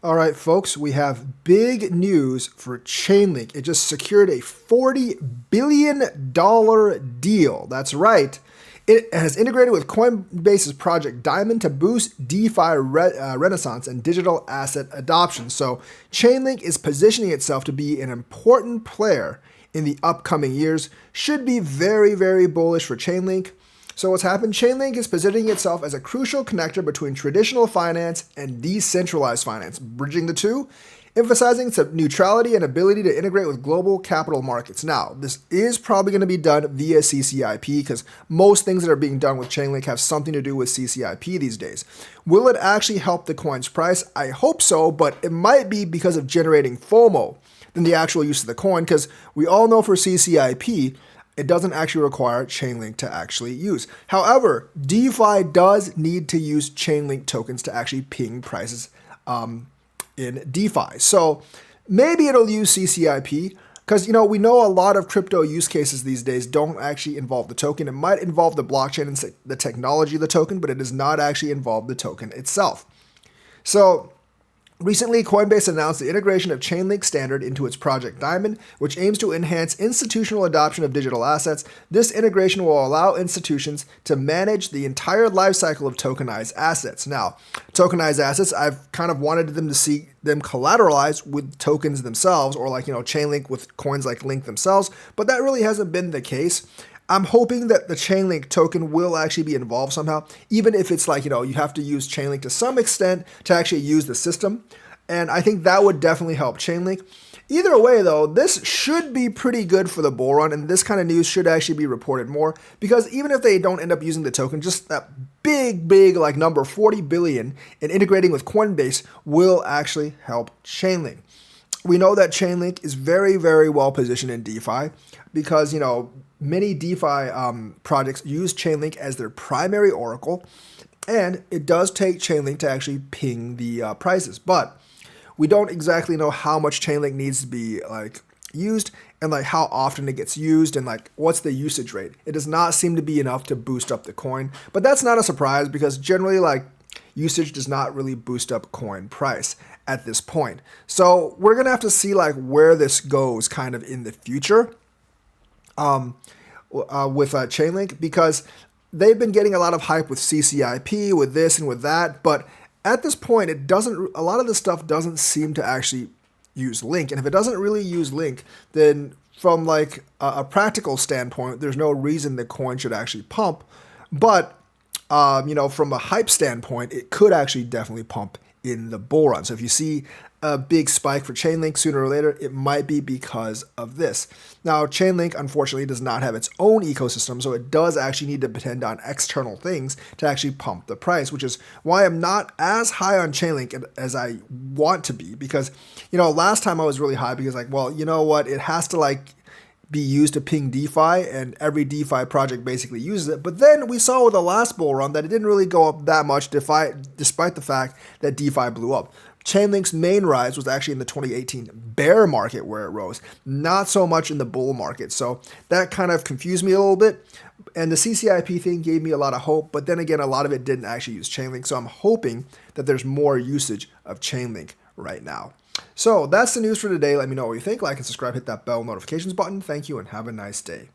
All right, folks, we have big news for Chainlink. It just secured a $40 billion deal. That's right. It has integrated with Coinbase's Project Diamond to boost DeFi renaissance and digital asset adoption. So Chainlink is positioning itself to be an important player in the upcoming years. Should be very, very bullish for Chainlink. So what's happened? Chainlink is positioning itself as a crucial connector between traditional finance and decentralized finance, bridging the two, emphasizing its neutrality and ability to integrate with global capital markets. Now, this is probably going to be done via CCIP because most things that are being done with Chainlink have something to do with CCIP these days. Will it actually help the coin's price? I hope so, but it might be because of generating FOMO than the actual use of the coin, because we all know for CCIP, it doesn't actually require Chainlink to actually use. However, DeFi does need to use Chainlink tokens to actually ping prices in DeFi. So maybe it'll use CCIP because, we know a lot of crypto use cases these days don't actually involve the token. It might involve the blockchain and the technology of the token, but it does not actually involve the token itself. So recently, Coinbase announced the integration of Chainlink Standard into its Project Diamond, which aims to enhance institutional adoption of digital assets. This integration will allow institutions to manage the entire lifecycle of tokenized assets. Now, tokenized assets, I've kind of wanted them to see them collateralized with tokens themselves, or Chainlink with coins like Link themselves, but that really hasn't been the case. I'm hoping that the Chainlink token will actually be involved somehow, even if it's you have to use Chainlink to some extent to actually use the system. And I think that would definitely help Chainlink. Either way, though, this should be pretty good for the bull run, and this kind of news should actually be reported more, because even if they don't end up using the token, just that big number, 40 billion, and integrating with Coinbase will actually help Chainlink. We know that Chainlink is very, very well positioned in DeFi because, many DeFi projects use Chainlink as their primary oracle, and it does take Chainlink to actually ping the prices. But we don't exactly know how much Chainlink needs to be used and how often it gets used and what's the usage rate. It does not seem to be enough to boost up the coin, but that's not a surprise because generally usage does not really boost up coin price at this point. So we're gonna have to see where this goes kind of in the future with Chainlink, because they've been getting a lot of hype with CCIP, with this and with that, but at this point, a lot of this stuff doesn't seem to actually use Link. And if it doesn't really use Link, then from a practical standpoint, there's no reason the coin should actually pump. But, from a hype standpoint, it could actually definitely pump in the bull run. So if you see a big spike for Chainlink sooner or later, it might be because of this. Now, Chainlink, unfortunately, does not have its own ecosystem, so it does actually need to depend on external things to actually pump the price, which is why I'm not as high on Chainlink as I want to be, because, last time I was really high because it has to be used to ping DeFi, and every DeFi project basically uses it. But then we saw with the last bull run that it didn't really go up that much despite the fact that DeFi blew up. Chainlink's main rise was actually in the 2018 bear market where it rose, not so much in the bull market. So that kind of confused me a little bit. And the CCIP thing gave me a lot of hope, but then again, a lot of it didn't actually use Chainlink. So I'm hoping that there's more usage of Chainlink right now. So that's the news for today. Let me know what you think. Like and subscribe, hit that bell notifications button. Thank you and have a nice day.